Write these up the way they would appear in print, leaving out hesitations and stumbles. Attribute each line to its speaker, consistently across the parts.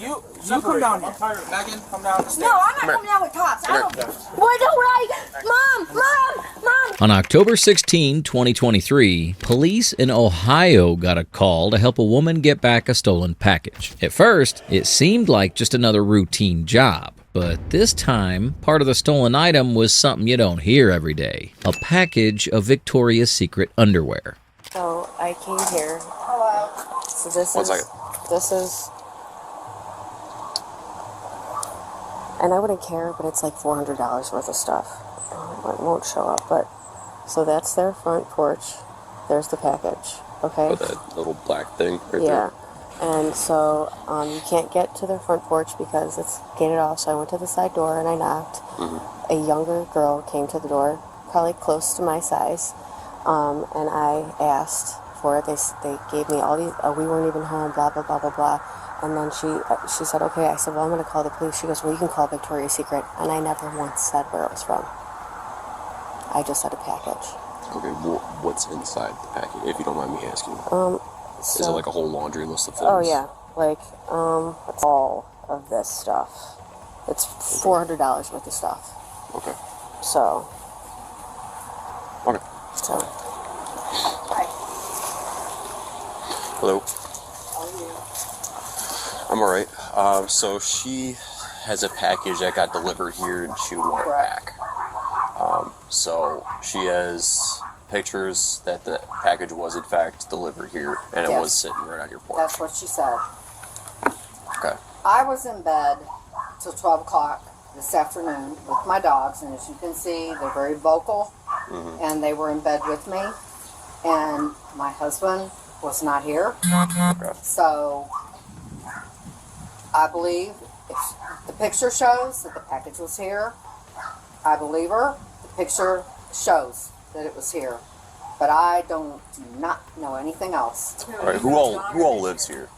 Speaker 1: You come down here. Megan, come down.
Speaker 2: No, I'm not coming down with cops. I don't. Why don't Mom!
Speaker 3: On October 16, 2023, police in Ohio got a call to help a woman get back a stolen package. At first, it seemed like just another routine job. But this time, part of the stolen item was something you don't hear every day. A package of Victoria's Secret underwear.
Speaker 4: So I came here.
Speaker 2: Hello.
Speaker 4: So this is, and I wouldn't care, but it's like $400 worth of stuff. It won't show up, but, so that's their front porch. There's the package, okay?
Speaker 5: With that little black thing right there.
Speaker 4: Yeah. And so you can't get to their front porch because it's gated off, so I went to the side door and I knocked. Mm-hmm. A younger girl came to the door, probably close to my size, and I asked for it. They gave me all these, we weren't even home, blah, blah, blah, blah, blah. And then she said, okay. I said, well, I'm going to call the police. She goes, well, you can call Victoria's Secret. And I never once said where it was from. I just said a package.
Speaker 5: Okay, well, what's inside the package, if you don't mind me asking?
Speaker 4: So,
Speaker 5: is it like a whole laundry list of things?
Speaker 4: Oh, yeah. Like, it's all of this stuff. It's $400 worth of stuff.
Speaker 5: Okay.
Speaker 4: So.
Speaker 5: Okay.
Speaker 4: So.
Speaker 2: Hi.
Speaker 5: Hello.
Speaker 2: How are you?
Speaker 5: I'm alright. So she has a package that got delivered here and she want it back. So she has pictures that the package was in fact delivered here and it was sitting right on your porch.
Speaker 2: That's what she said.
Speaker 5: Okay.
Speaker 2: I was in bed till 12 o'clock this afternoon with my dogs, and as you can see, they're very vocal, and they were in bed with me, and my husband was not here.
Speaker 5: Okay.
Speaker 2: So I believe if the picture shows that the package was here, I believe her. The picture shows that it was here, but I do not know anything else.
Speaker 5: All right. Who all lives here?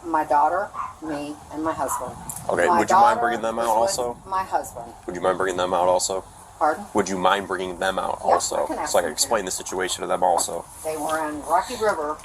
Speaker 2: My daughter, me, and my husband.
Speaker 5: Okay.
Speaker 2: My
Speaker 5: Would you mind
Speaker 2: daughter
Speaker 5: bringing them out
Speaker 2: is with
Speaker 5: also?
Speaker 2: My husband.
Speaker 5: Would you mind bringing them out also?
Speaker 2: Pardon?
Speaker 5: Would you mind bringing them out
Speaker 2: Yeah,
Speaker 5: also?
Speaker 2: I can ask
Speaker 5: So I can
Speaker 2: them
Speaker 5: explain the situation to them also.
Speaker 2: They were in Rocky River.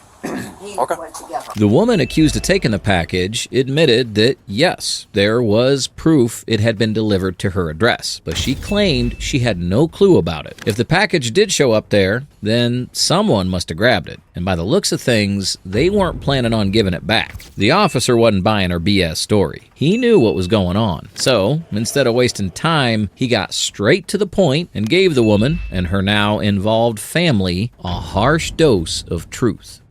Speaker 2: He
Speaker 5: Okay.
Speaker 2: went together.
Speaker 3: The woman accused of taking the package admitted that, yes, there was proof it had been delivered to her address, but she claimed she had no clue about it. If the package did show up there, then someone must have grabbed it, and by the looks of things, they weren't planning on giving it back. The officer wasn't buying her BS story. He knew what was going on, so instead of wasting time, he got straight to the point and gave the woman and her now involved family a harsh dose of truth.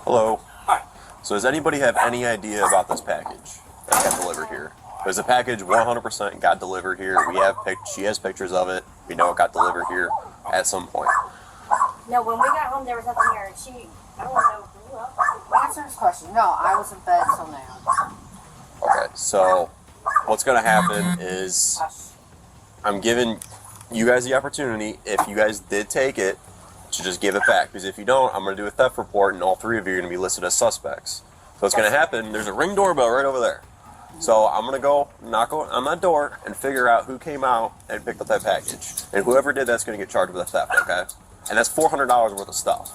Speaker 5: Hello. Hi. So does anybody have any idea about this package that got delivered here? Because the package 100% got delivered here. She has pictures of it. We know it got delivered here at some point.
Speaker 6: No, when we got home, there was nothing here, and I don't know.
Speaker 2: Answer this question. No, I was in bed till now.
Speaker 5: Okay, so what's going to happen is I'm giving you guys the opportunity, if you guys did take it, to just give it back. Because if you don't, I'm going to do a theft report, and all three of you are going to be listed as suspects. So what's going to happen, there's a Ring doorbell right over there. So I'm going to go knock on that door and figure out who came out and picked up that package. And whoever did that's going to get charged with a theft, okay? And that's $400 worth of stuff.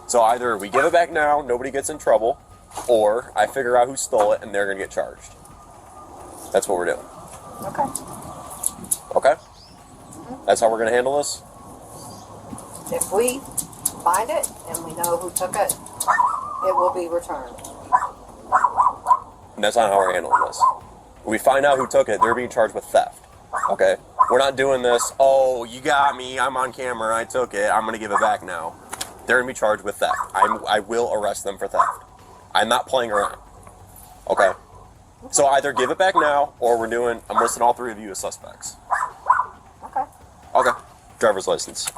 Speaker 5: So either we give it back now, nobody gets in trouble, or I figure out who stole it and they're going to get charged. That's what we're doing.
Speaker 2: Okay.
Speaker 5: Okay? That's how we're going to handle this?
Speaker 2: If we find it and we know who took it, it will be returned.
Speaker 5: And that's not how we're handling this. When we find out who took it, they're being charged with theft. Okay? We're not doing this, oh, you got me, I'm on camera, I took it, I'm going to give it back now. They're going to be charged with theft. I will arrest them for theft. I'm not playing around. Okay? So either give it back now, or I'm listing all three of you as suspects.
Speaker 2: Okay.
Speaker 5: Okay. Driver's license.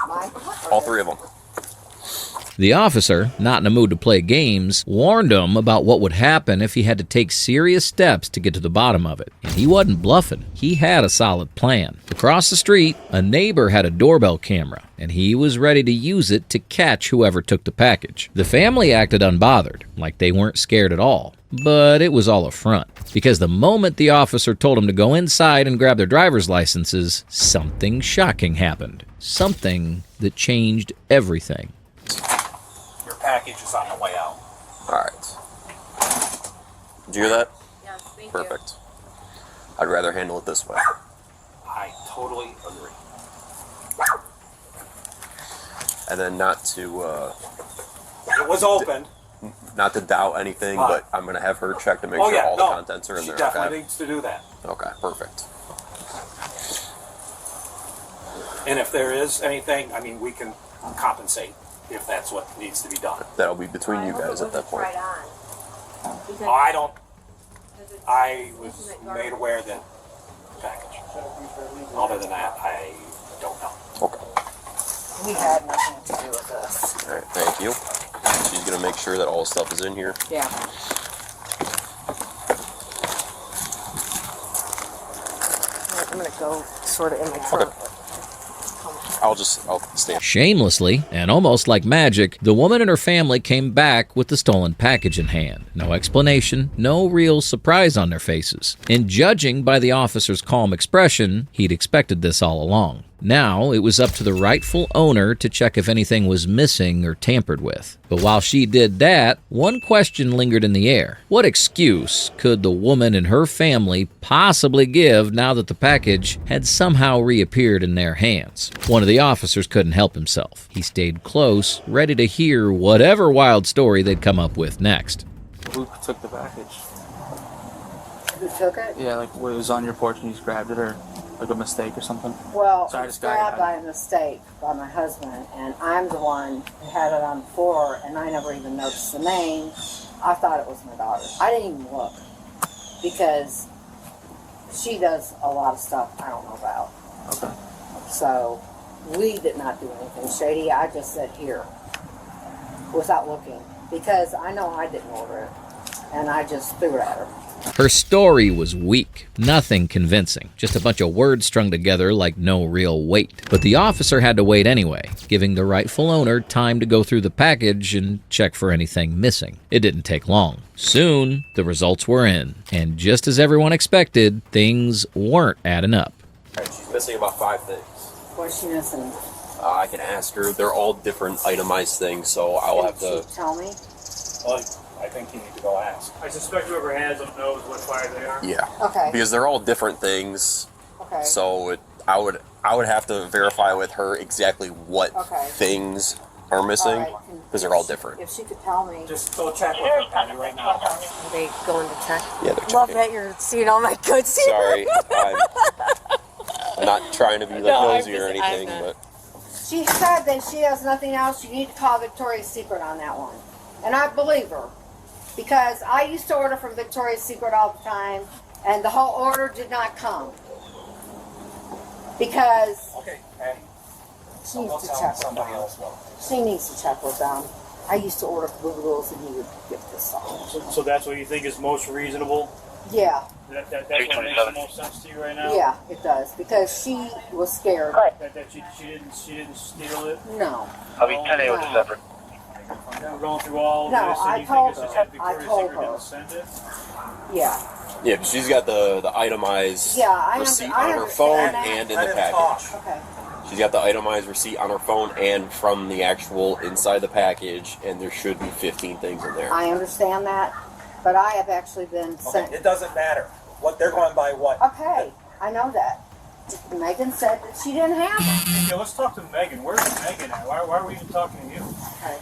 Speaker 2: Mine?
Speaker 5: All three of them.
Speaker 3: The officer, not in a mood to play games, warned him about what would happen if he had to take serious steps to get to the bottom of it. And he wasn't bluffing. He had a solid plan. Across the street, a neighbor had a doorbell camera, and he was ready to use it to catch whoever took the package. The family acted unbothered, like they weren't scared at all. But it was all a front, because the moment the officer told him to go inside and grab their driver's licenses, something shocking happened. Something that changed everything.
Speaker 1: Your package is on the way out.
Speaker 5: Alright. Did you hear that?
Speaker 6: Thank you.
Speaker 5: Perfect. I'd rather handle it this way.
Speaker 1: I totally agree.
Speaker 5: And then not to
Speaker 1: It was opened.
Speaker 5: doubt anything, but I'm gonna have her check to make
Speaker 1: Oh
Speaker 5: sure
Speaker 1: yeah,
Speaker 5: all
Speaker 1: no.
Speaker 5: the contents are in
Speaker 1: She
Speaker 5: there.
Speaker 1: definitely
Speaker 5: Okay.
Speaker 1: needs to do that.
Speaker 5: Okay, perfect.
Speaker 1: And if there is anything, I mean, we can compensate if that's what needs to be done.
Speaker 5: That'll be between you guys at that point.
Speaker 6: Right on. Because
Speaker 1: I don't. I was made aware that package. Other than that, I don't know.
Speaker 5: Okay.
Speaker 2: We had nothing to do with this.
Speaker 5: All right. Thank you. She's gonna make sure that all the stuff is in here.
Speaker 2: Yeah. I'm gonna go sort of in my trunk.
Speaker 5: I'll stand.
Speaker 3: Shamelessly, and almost like magic, the woman and her family came back with the stolen package in hand. No explanation, no real surprise on their faces. And judging by the officer's calm expression, he'd expected this all along. Now, it was up to the rightful owner to check if anything was missing or tampered with. But while she did that, one question lingered in the air. What excuse could the woman and her family possibly give now that the package had somehow reappeared in their hands? One of the officers couldn't help himself. He stayed close, ready to hear whatever wild story they'd come up with next.
Speaker 7: Who took the package?
Speaker 2: Who took it?
Speaker 7: Yeah, like it was on your porch and you just grabbed it, or like a mistake or something?
Speaker 2: Well,
Speaker 7: Sorry,
Speaker 2: it was
Speaker 7: this guy
Speaker 2: grabbed by
Speaker 7: had
Speaker 2: a mistake by my husband, and I'm the one who had it on the floor, and I never even noticed the name. I thought it was my daughter. I didn't even look because she does a lot of stuff I don't know about.
Speaker 7: Okay.
Speaker 2: So we did not do anything shady. I just said here without looking because I know I didn't order it, and I just threw it at her.
Speaker 3: Her story was weak, nothing convincing, just a bunch of words strung together like no real weight. But the officer had to wait anyway, giving the rightful owner time to go through the package and check for anything missing. It didn't take long. Soon, the results were in, and just as everyone expected, things weren't adding up.
Speaker 5: All right, she's missing about 5 things.
Speaker 2: What's she missing?
Speaker 5: I can ask her. They're all different itemized things, so I will have
Speaker 2: Did
Speaker 5: to.
Speaker 2: she tell me?
Speaker 1: Well, I think you need to go ask.
Speaker 8: I suspect whoever has them knows what fire they are.
Speaker 5: Yeah.
Speaker 2: Okay.
Speaker 5: Because they're all different things,
Speaker 2: Okay.
Speaker 5: so I would have to verify with her exactly what
Speaker 2: Okay.
Speaker 5: things are missing,
Speaker 2: All right.
Speaker 5: because they're all different.
Speaker 2: If she could tell me.
Speaker 1: Just go check with her Penny, right now.
Speaker 4: Are they going to check?
Speaker 5: Yeah, they're
Speaker 4: Love
Speaker 5: checking.
Speaker 4: that you're seeing all my good stuff.
Speaker 5: Sorry, I'm not trying to be like
Speaker 4: No, I'm
Speaker 5: nosy or
Speaker 4: just- I'm
Speaker 5: anything,
Speaker 4: not.
Speaker 5: but
Speaker 2: She said that she has nothing else. You need to call Victoria's Secret on that one. And I believe her. Because I used to order from Victoria's Secret all the time, and the whole order did not come. Because
Speaker 1: Okay, Penny.
Speaker 2: she needs
Speaker 1: I'll
Speaker 2: to
Speaker 1: tell
Speaker 2: check with
Speaker 1: somebody
Speaker 2: them.
Speaker 1: else.
Speaker 2: She needs to check with them. I used to order from Google's and he would give this stuff.
Speaker 8: So that's what you think is most reasonable?
Speaker 2: Yeah,
Speaker 8: That's what makes the most sense to you right now?
Speaker 2: yeah, it does. Because she was scared.
Speaker 8: That she didn't steal it?
Speaker 2: No.
Speaker 8: I'll be
Speaker 2: 10 with the separate.
Speaker 8: We're going through all of
Speaker 2: No,
Speaker 8: this,
Speaker 2: I
Speaker 8: and you
Speaker 2: told
Speaker 8: think it's just
Speaker 2: her.
Speaker 8: that Victoria's
Speaker 2: I told
Speaker 8: Secret
Speaker 2: her.
Speaker 8: didn't send it?
Speaker 2: Yeah.
Speaker 5: yeah, but she's got the itemized
Speaker 2: Yeah, I
Speaker 5: receipt
Speaker 2: I
Speaker 5: on her
Speaker 2: understand
Speaker 5: phone
Speaker 2: that.
Speaker 5: and in
Speaker 1: I
Speaker 5: the
Speaker 1: didn't
Speaker 5: package.
Speaker 1: talk.
Speaker 2: Okay.
Speaker 5: She's got the itemized receipt on her phone and from the actual inside the package, and there should be 15 things in there.
Speaker 2: I understand that, but I have actually been sent.
Speaker 1: Okay, it doesn't matter. What they're going by what?
Speaker 2: Okay, I know that. Megan said that she didn't have them.
Speaker 8: Yeah, let's talk to Megan. Where's Megan at? Why are we even talking to you?
Speaker 2: Okay.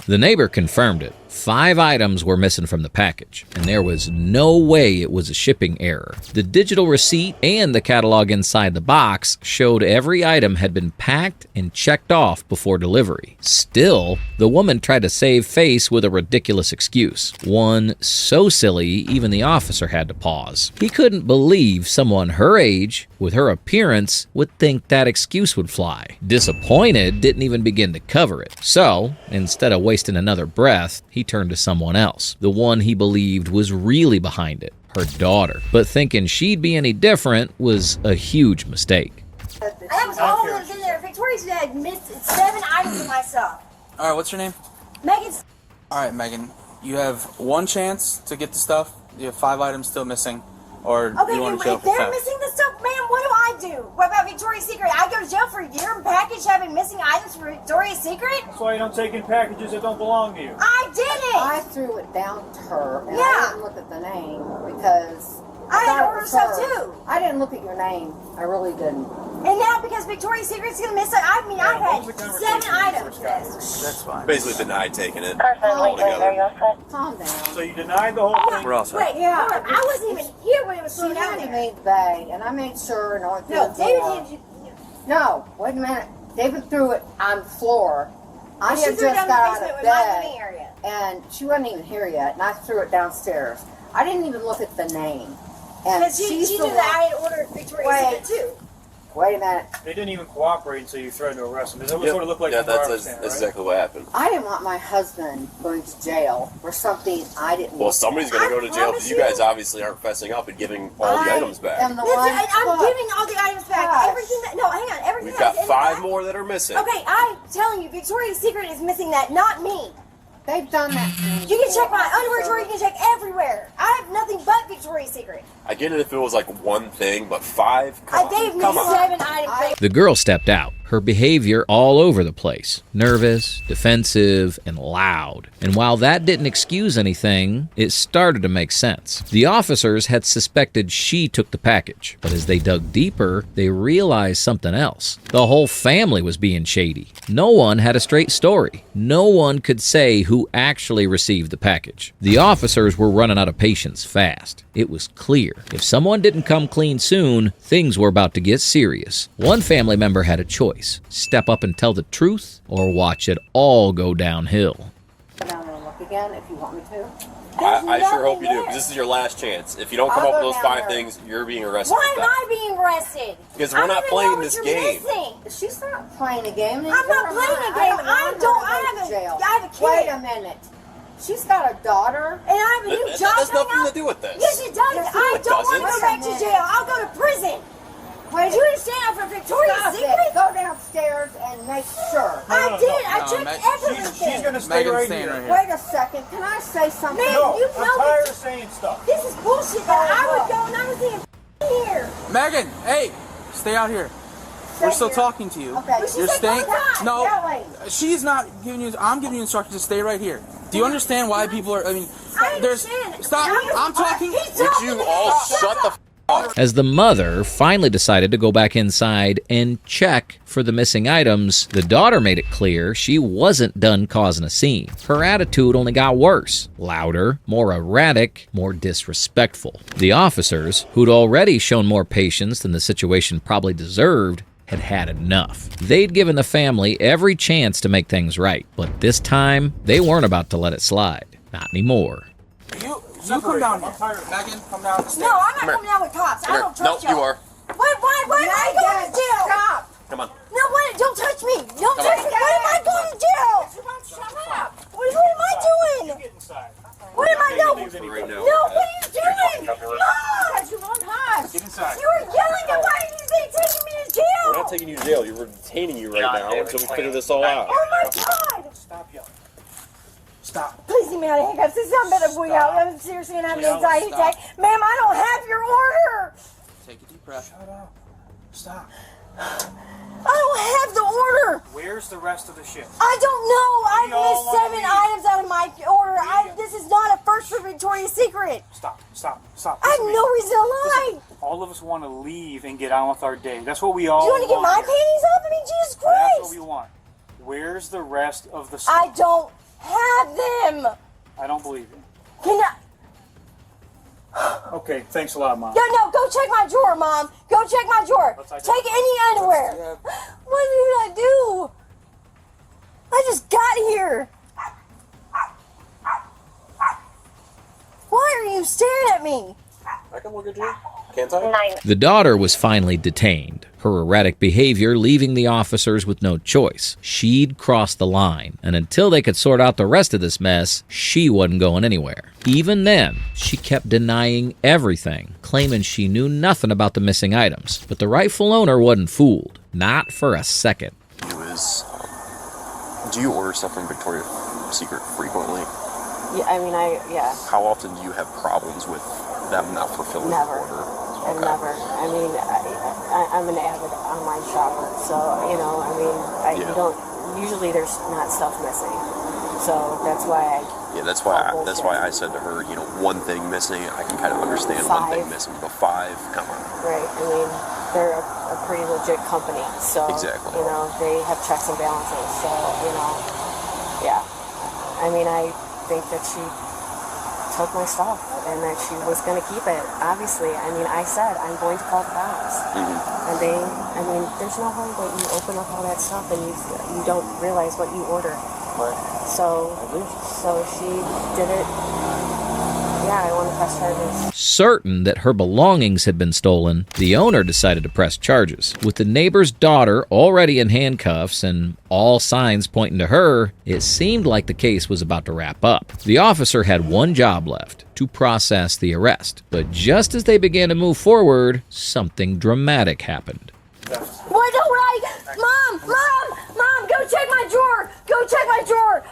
Speaker 3: The neighbor confirmed it. 5 items were missing from the package, and there was no way it was a shipping error. The digital receipt and the catalog inside the box showed every item had been packed and checked off before delivery. Still, the woman tried to save face with a ridiculous excuse. One so silly, even the officer had to pause. He couldn't believe someone her age, with her appearance, would think that excuse would fly. Disappointed, didn't even begin to cover it. So, instead of wasting another breath, he turned to someone else, the one he believed was really behind it, her daughter. But thinking she'd be any different was a huge mistake.
Speaker 6: That was all that was in there. Victoria's had missed 7 items of my stuff.
Speaker 7: All right, what's your name?
Speaker 6: Megan's.
Speaker 7: All right, Megan. You have 1 chance to get the stuff. You have 5 items still missing, or
Speaker 6: Okay,
Speaker 7: you want to jail
Speaker 6: if
Speaker 7: for
Speaker 6: they're
Speaker 7: theft.
Speaker 6: missing the stuff, ma'am, what do I do? What about Victoria's Secret? I go to jail for a year and package having missing items for Victoria's Secret?
Speaker 8: That's why you don't take in packages that don't belong to you.
Speaker 6: I did it.
Speaker 2: I threw it down to her, and
Speaker 6: Yeah.
Speaker 2: I didn't look at the name because
Speaker 6: I had
Speaker 2: thought it
Speaker 6: ordered
Speaker 2: was
Speaker 6: stuff
Speaker 2: hers.
Speaker 6: too.
Speaker 2: I didn't look at your name. I really didn't.
Speaker 6: And now because Victoria's Secret's gonna miss it, I mean, I've
Speaker 8: What was the
Speaker 6: had
Speaker 8: conversation
Speaker 6: 7 items.
Speaker 7: That's fine.
Speaker 5: Basically denied taking it
Speaker 2: Are
Speaker 5: altogether.
Speaker 2: you all set? Calm down.
Speaker 8: So you denied the whole thing?
Speaker 7: We're all set.
Speaker 6: Wait,
Speaker 2: Yeah.
Speaker 6: hold on. I wasn't even here when it was
Speaker 2: She
Speaker 6: thrown down
Speaker 2: handed
Speaker 6: there.
Speaker 2: me the bag, and I made sure and I went through
Speaker 6: No,
Speaker 2: the
Speaker 6: David
Speaker 2: door.
Speaker 6: handed you.
Speaker 2: No, wait a minute. David threw it on the floor. I
Speaker 6: She
Speaker 2: had
Speaker 6: threw it
Speaker 2: just
Speaker 6: down the
Speaker 2: got out
Speaker 6: basement
Speaker 2: of
Speaker 6: with my
Speaker 2: bed,
Speaker 6: living area.
Speaker 2: and she wasn't even here yet, and I threw it downstairs. I didn't even look at the name. And
Speaker 6: Because she
Speaker 2: she's
Speaker 6: knew
Speaker 2: the
Speaker 6: that I
Speaker 2: one.
Speaker 6: had ordered Victoria's
Speaker 2: Wait.
Speaker 6: Secret too.
Speaker 2: Wait a minute.
Speaker 8: They didn't even cooperate until you threatened to arrest them. Does that
Speaker 5: Yep.
Speaker 8: sort of look like
Speaker 5: yeah,
Speaker 8: from what I
Speaker 5: that's
Speaker 8: understand, right?
Speaker 5: exactly what happened.
Speaker 2: I didn't want my husband going to jail for something I didn't.
Speaker 5: Well,
Speaker 2: look
Speaker 5: somebody's
Speaker 2: at.
Speaker 5: going to go to jail
Speaker 6: promise
Speaker 5: because you
Speaker 6: you-
Speaker 5: guys obviously aren't fessing up and giving all the
Speaker 2: I
Speaker 5: items back.
Speaker 2: am the
Speaker 6: Listen,
Speaker 2: one.
Speaker 6: I'm
Speaker 2: Look,
Speaker 6: giving all the items back.
Speaker 2: Gosh.
Speaker 6: Everything that, no, hang on. Everything
Speaker 5: We've got
Speaker 6: that's in the
Speaker 5: 5
Speaker 6: bag-
Speaker 5: more that are missing.
Speaker 6: Okay, I'm telling you, Victoria's Secret is missing that, not me.
Speaker 2: They've done that. to me
Speaker 6: You can check my
Speaker 2: before,
Speaker 6: underwear drawer, you can check everywhere. I have nothing but Victoria's Secret.
Speaker 5: I get it if it was like one thing, but 5? Come
Speaker 6: They've
Speaker 5: on. Come
Speaker 6: missed
Speaker 5: on.
Speaker 6: 7 items.
Speaker 3: The girl stepped out, her behavior all over the place, nervous, defensive, and loud. And while that didn't excuse anything, it started to make sense. The officers had suspected she took the package, but as they dug deeper, they realized something else. The whole family was being shady. No one had a straight story. No one could say who actually received the package. The officers were running out of patience fast. It was clear. If someone didn't come clean soon, things were about to get serious. One family member had a choice: step up and tell the truth, or watch it all go downhill.
Speaker 2: Go down and look again if you want me to.
Speaker 5: I sure hope you do,
Speaker 6: there.
Speaker 5: because this is your last chance. If you don't come
Speaker 2: I'll
Speaker 5: up
Speaker 2: go
Speaker 5: with those
Speaker 2: down
Speaker 5: 5
Speaker 2: there.
Speaker 5: things, you're being arrested.
Speaker 6: Why
Speaker 5: for
Speaker 6: am
Speaker 5: that.
Speaker 6: I being arrested?
Speaker 5: Because we're
Speaker 6: I
Speaker 5: not
Speaker 6: don't even
Speaker 5: playing
Speaker 6: know what
Speaker 5: this
Speaker 6: you're
Speaker 5: game.
Speaker 6: missing.
Speaker 2: She's not playing a game.
Speaker 6: I'm not playing a game. I have a kid.
Speaker 2: Wait a minute. She's got a daughter.
Speaker 6: And I have a new
Speaker 5: That
Speaker 6: job
Speaker 5: has nothing
Speaker 6: coming
Speaker 5: to do with this.
Speaker 6: Yes, it does.
Speaker 2: Yes,
Speaker 6: I
Speaker 5: it
Speaker 6: don't want to
Speaker 5: doesn't.
Speaker 6: go back to jail. I'll go to prison.
Speaker 2: Wait,
Speaker 6: Do you understand? I'm from Victoria's
Speaker 2: Stop
Speaker 6: Secret.
Speaker 2: it. Go downstairs and make sure.
Speaker 6: I
Speaker 8: No,
Speaker 6: did. I
Speaker 7: no,
Speaker 6: checked
Speaker 7: Meg-
Speaker 6: everything.
Speaker 8: She's going to stay
Speaker 7: Megan's
Speaker 8: right
Speaker 7: staying
Speaker 8: here.
Speaker 7: right here.
Speaker 2: Wait a second. Can I say something?
Speaker 6: Man,
Speaker 8: No,
Speaker 6: you
Speaker 8: I'm
Speaker 6: know
Speaker 8: tired
Speaker 6: it.
Speaker 8: of saying stuff.
Speaker 6: This is bullshit that I would go and I was in here.
Speaker 7: Megan, hey, stay out here. We're still talking to you.
Speaker 2: Okay.
Speaker 6: She
Speaker 7: You're
Speaker 6: said
Speaker 7: staying.
Speaker 6: go outside.
Speaker 7: No,
Speaker 2: Yelling.
Speaker 7: she's not giving you. I'm giving you instructions to stay right here. Do you understand why people are? I mean,
Speaker 6: I
Speaker 7: there's.
Speaker 6: understand.
Speaker 7: Stop. I'm talking.
Speaker 6: He's
Speaker 5: Would
Speaker 6: talking
Speaker 5: you
Speaker 6: to me.
Speaker 5: all shut the up?
Speaker 3: As the mother finally decided to go back inside and check for the missing items, the daughter made it clear she wasn't done causing a scene. Her attitude only got worse, louder, more erratic, more disrespectful. The officers, who'd already shown more patience than the situation probably deserved, had had enough. They'd given the family every chance to make things right, but this time they weren't about to let it slide. Not anymore.
Speaker 7: You come down here.
Speaker 8: I'm tired of it.
Speaker 7: Megan, come down the stairs.
Speaker 6: No, I'm not
Speaker 5: Come here.
Speaker 6: coming down with cops. I
Speaker 5: Come
Speaker 6: don't
Speaker 5: here. No,
Speaker 6: trust
Speaker 5: you
Speaker 6: y'all.
Speaker 5: are.
Speaker 6: Why am I going to jail?
Speaker 2: Stop.
Speaker 5: Come on.
Speaker 6: No, what? Don't touch me. Don't
Speaker 5: Come
Speaker 6: touch
Speaker 5: on.
Speaker 6: me. Why am I going to jail?
Speaker 2: Shut up.
Speaker 6: What am I doing?
Speaker 8: Get inside.
Speaker 6: What am I doing?
Speaker 8: Things any
Speaker 5: Right
Speaker 8: better.
Speaker 5: now.
Speaker 6: No, what are you doing? Mom!
Speaker 8: Get inside.
Speaker 6: You were yelling at why are you taking me to jail?
Speaker 5: We're not taking you to jail. We're detaining you right now until we figure this all out.
Speaker 6: Oh my god!
Speaker 8: Stop yelling. Stop.
Speaker 6: Please leave me out of handcuffs. This is not better boy out. I'm seriously gonna have an
Speaker 8: Jill,
Speaker 6: anxiety
Speaker 8: stop.
Speaker 6: attack. Ma'am, I don't have your order.
Speaker 7: Take a deep breath.
Speaker 8: Shut up. Stop.
Speaker 6: I don't have the order.
Speaker 8: Where's the rest of the ship?
Speaker 6: I don't know.
Speaker 8: We all
Speaker 6: I've missed
Speaker 8: wanna
Speaker 6: 7
Speaker 8: leave.
Speaker 6: items out of my order. This is not a first for Victoria's Secret.
Speaker 8: Stop. Stop. Stop.
Speaker 6: I have
Speaker 8: Listen to
Speaker 6: no
Speaker 8: me.
Speaker 6: reason to lie.
Speaker 8: Listen, all of us want to leave and get on with our day. That's what we all
Speaker 6: Do you want to get my
Speaker 8: here.
Speaker 6: panties up? I mean, Jesus
Speaker 8: That's what
Speaker 6: Christ.
Speaker 8: we want. Where's the rest of the stuff?
Speaker 6: I don't have them.
Speaker 8: I don't believe you.
Speaker 6: Can I?
Speaker 8: Okay, thanks a lot, Mom.
Speaker 6: No, go check my drawer, Mom. Go check my drawer.
Speaker 8: What's that?
Speaker 6: Take any underwear. What did I do? I just got here. Why are you staring at me?
Speaker 5: I can look at you. Can't I?
Speaker 3: The daughter was finally detained, her erratic behavior leaving the officers with no choice. She'd crossed the line, and until they could sort out the rest of this mess, she wasn't going anywhere. Even then, she kept denying everything, claiming she knew nothing about the missing items. But the rightful owner wasn't fooled, not for a second.
Speaker 5: Do you order stuff from Victoria's Secret frequently?
Speaker 4: Yeah, yeah.
Speaker 5: How often do you have problems with them not fulfilling
Speaker 4: Never.
Speaker 5: the order?
Speaker 4: I've never. I mean, I'm an avid online shopper, so you
Speaker 5: Yeah.
Speaker 4: don't. Usually, there's not stuff missing, so that's why
Speaker 5: Yeah, that's why I said to her, you know, one thing missing, I can kind of understand one thing missing, but 5, come on.
Speaker 4: Right. I mean, they're a pretty legit company, so
Speaker 5: Exactly.
Speaker 4: you know they have checks and balances. So you know, yeah. I mean, I think that she took my stuff and that she was going to keep it. Obviously, I mean, I said I'm going to call the cops, and I mean, there's no way that you open up all that stuff and you don't realize what you ordered. So she did it. Yeah, I want to press charges.
Speaker 3: Certain that her belongings had been stolen, the owner decided to press charges. With the neighbor's daughter already in handcuffs and all signs pointing to her, it seemed like the case was about to wrap up. The officer had one job left: to process the arrest. But just as they began to move forward, something dramatic happened.
Speaker 6: Why don't Mom, go check my drawer. Go check my drawer.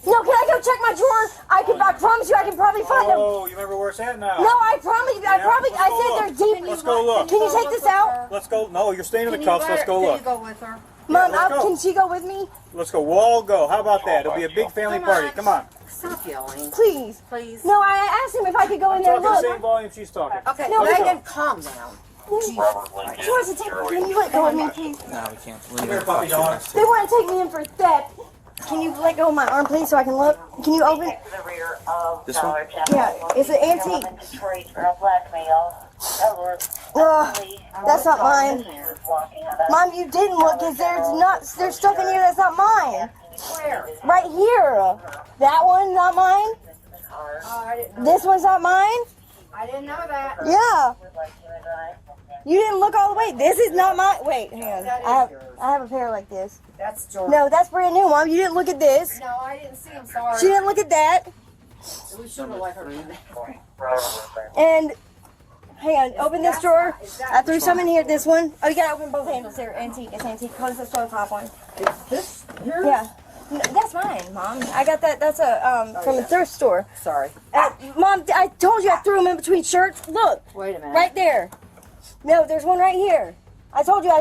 Speaker 6: No, can I go check my drawer? I promise you I can probably find them.
Speaker 8: Oh, you remember where it's at now?
Speaker 6: No, I said they're deep.
Speaker 8: Let's go look.
Speaker 6: Can you take this out?
Speaker 8: Let's go. No, you're staying in the cuffs. Let's go look.
Speaker 2: Can you go with her?
Speaker 6: Mom,
Speaker 8: let's go.
Speaker 6: can she go with me?
Speaker 8: Let's go. We'll all go. How about that? It'll be a big family party. Come on.
Speaker 2: Stop yelling.
Speaker 6: Please.
Speaker 2: Please.
Speaker 6: No, I asked him if I could go in there and
Speaker 8: Talking the
Speaker 6: look.
Speaker 8: same volume she's talking.
Speaker 2: Okay,
Speaker 6: No,
Speaker 2: Megan, calm down.
Speaker 6: She wants to take. Can you let go of me, please?
Speaker 7: No, we can't.
Speaker 6: They want to take me in for theft. Can you let go of my arm, please, so I can look? Can you open?
Speaker 7: This one?
Speaker 6: Yeah, it's an antique. That's not mine. Mom, you didn't look, because there's stuff in here that's not mine.
Speaker 2: Where?
Speaker 6: Right here. That one's not mine. This one's not mine.
Speaker 2: I didn't know that.
Speaker 6: Yeah. You didn't look all the way. This is not mine. Wait, hang on. I have a pair like this.
Speaker 2: That's George.
Speaker 6: No, that's brand new, Mom. You didn't look at this.
Speaker 2: No, I didn't see him. Sorry.
Speaker 6: She didn't look at that.
Speaker 2: We shouldn't have let her do that.
Speaker 6: And hang on, open this drawer. I threw some in here. This one. Oh, you gotta open both handles. They're antique. It's antique. Close this to the top one.
Speaker 2: This here?
Speaker 6: Yeah. That's mine, Mom. I got that. That's from a thrift store.
Speaker 2: Sorry.
Speaker 6: Mom, I told you I threw them in between shirts. Look.
Speaker 2: Wait a minute.
Speaker 6: Right there. No, there's one right here. I told you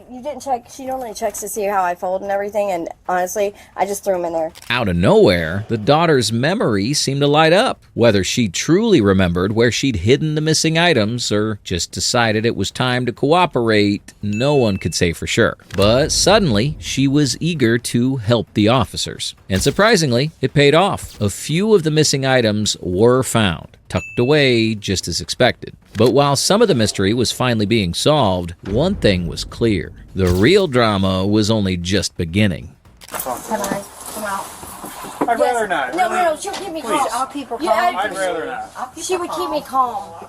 Speaker 6: you didn't check. She normally checks to see how I fold and everything, and honestly, I just threw them in there.
Speaker 3: Out of nowhere, the daughter's memory seemed to light up. Whether she truly remembered where she'd hidden the missing items or just decided it was time to cooperate, no one could say for sure. But suddenly, she was eager to help the officers. And surprisingly, it paid off. A few of the missing items were found, tucked away just as expected. But while some of the mystery was finally being solved, one thing was clear. The real drama was only just beginning.
Speaker 2: Can I come out?
Speaker 8: I'd rather not.
Speaker 6: No,
Speaker 8: Really?
Speaker 6: no, she'll keep me
Speaker 8: Please.
Speaker 6: calm.
Speaker 2: I'll keep her calm.
Speaker 6: Yeah,
Speaker 8: I'd rather not.
Speaker 6: She would keep me calm.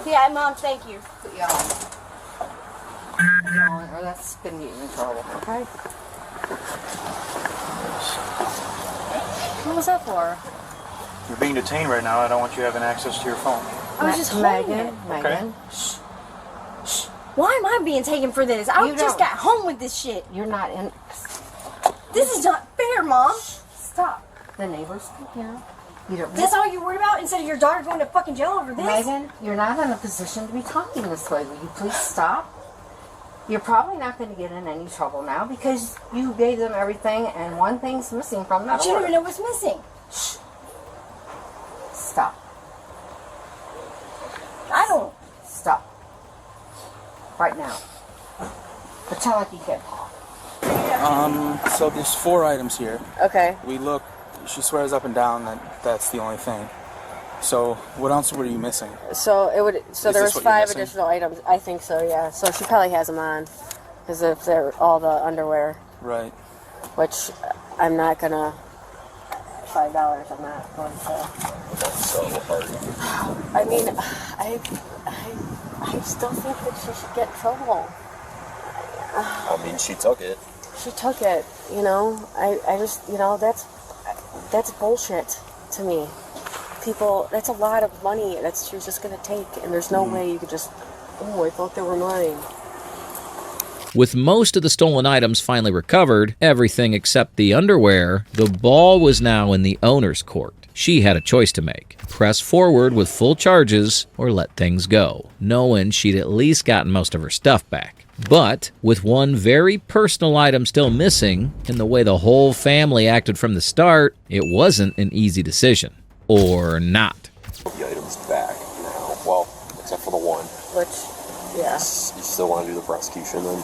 Speaker 6: Yeah, Mom, thank you.
Speaker 2: Quit yelling. Yelling, or that's gonna get you in trouble. Okay. What was that for?
Speaker 8: You're being detained right now. I don't want you having access to your phone.
Speaker 6: I was just holding
Speaker 2: Megan.
Speaker 6: it.
Speaker 2: Megan.
Speaker 6: Why am I being taken for this? I
Speaker 2: You
Speaker 6: just
Speaker 2: don't.
Speaker 6: got home with this shit.
Speaker 2: You're not in.
Speaker 6: This is not fair, Mom.
Speaker 2: Stop. The neighbors can hear. You don't.
Speaker 6: That's all you're worried about instead of your daughter going to fucking jail over this.
Speaker 2: Megan, you're not in a position to be talking this way. Will you please stop? You're probably not going to get in any trouble now because you gave them everything and one thing's missing from that
Speaker 6: But you don't
Speaker 2: order.
Speaker 6: even know what's missing.
Speaker 2: Stop.
Speaker 6: I don't.
Speaker 2: Stop. Right now. Pretend like you can.
Speaker 7: So there's 4 items here.
Speaker 4: Okay.
Speaker 7: We look, she swears up and down that that's the only thing. So what else were you missing?
Speaker 4: So it would. So
Speaker 7: Is
Speaker 4: there
Speaker 7: this
Speaker 4: was
Speaker 7: what you're
Speaker 4: 5
Speaker 7: missing?
Speaker 4: additional items. I think so. Yeah. So she probably has them on, because if they're all the underwear,
Speaker 7: Right.
Speaker 4: which I'm not gonna. $5. I'm not going to. I mean, I still think that she should get in trouble.
Speaker 5: I mean, she took it.
Speaker 4: She took it. You know. I just, you know, that's bullshit to me. People, that's a lot of money that she's just gonna take, and there's no way you could just. Oh, I thought they were mine.
Speaker 3: With most of the stolen items finally recovered, everything except the underwear, the ball was now in the owner's court. She had a choice to make: press forward with full charges or let things go, knowing she'd at least gotten most of her stuff back. But with one very personal item still missing, and the way the whole family acted from the start, it wasn't an easy decision. Or not.
Speaker 5: The item's back now. Well, except for the one.
Speaker 4: Which, yeah.
Speaker 5: You still want to do the prosecution then?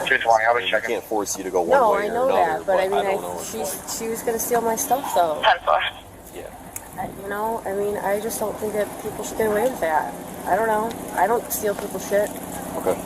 Speaker 9: 220, I was
Speaker 5: I
Speaker 9: checking.
Speaker 5: can't force you to go one
Speaker 4: No,
Speaker 5: way
Speaker 4: I
Speaker 5: or
Speaker 4: know
Speaker 5: another.
Speaker 4: that, but I mean,
Speaker 5: don't know.
Speaker 4: she was gonna steal my stuff though.
Speaker 9: 10-4.
Speaker 5: Yeah.
Speaker 4: You know, I mean, I just don't think that people should get away with that. I don't know. I don't steal people's shit.
Speaker 5: Okay.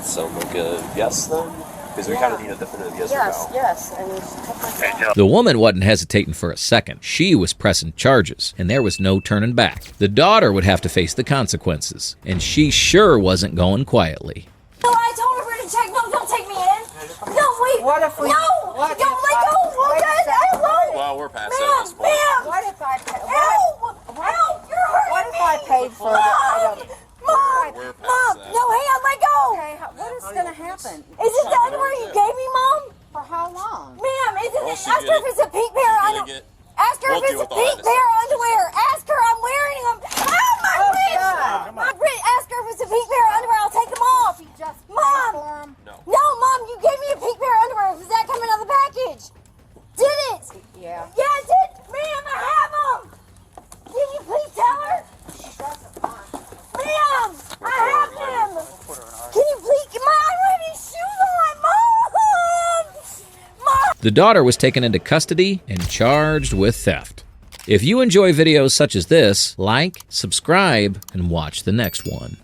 Speaker 5: So make a yes then? Because we kind of need a definitive yes, or no.
Speaker 4: Yes. I mean, she took my stuff.
Speaker 3: The woman wasn't hesitating for a second. She was pressing charges, and there was no turning back. The daughter would have to face the consequences, and she sure wasn't going quietly.
Speaker 6: No, I told her where to check. No, don't take me in. No, wait.
Speaker 2: What if we?
Speaker 6: No,
Speaker 2: What
Speaker 6: don't
Speaker 2: if
Speaker 6: let
Speaker 2: I-
Speaker 6: go.
Speaker 2: wait a
Speaker 6: Okay,
Speaker 2: second.
Speaker 6: help.
Speaker 5: Well, we're past that at this point.
Speaker 6: Ma'am.
Speaker 2: What if I?
Speaker 6: Help. Help. You're hurting
Speaker 2: What if I
Speaker 6: me.
Speaker 2: paid for the item?
Speaker 6: Mom.
Speaker 5: We're past
Speaker 6: Mom.
Speaker 5: that.
Speaker 6: No, hang on. Let go.
Speaker 2: Okay, what is gonna happen?
Speaker 6: Is it the underwear you gave me, Mom?
Speaker 2: For how long?
Speaker 6: Ma'am, isn't
Speaker 5: Well,
Speaker 6: it?
Speaker 5: she
Speaker 6: Ask her
Speaker 5: get
Speaker 6: if it's a pink pair of
Speaker 5: You're gonna
Speaker 6: underwear.
Speaker 5: get-
Speaker 6: Ask her
Speaker 5: We'll
Speaker 6: if it's
Speaker 5: deal
Speaker 6: a
Speaker 5: with all
Speaker 6: pink
Speaker 5: that
Speaker 6: pair of underwear. Ask her. I'm wearing them. Ow, my wrist.
Speaker 2: God.
Speaker 6: My wrist. Ask her if it's a pink pair of underwear. I'll take them off. Mom.
Speaker 5: No.
Speaker 6: No, Mom, you gave me a pink pair of underwear. Does that come in the package? Did it?
Speaker 2: Yeah.
Speaker 6: Yeah, it did. Ma'am, I have them. Can you please tell her? Ma'am, I have them. Can you please? Mom, I don't have any shoes on. Mom. Mom.
Speaker 3: The daughter was taken into custody and charged with theft. If you enjoy videos such as this, like, subscribe, and watch the next one.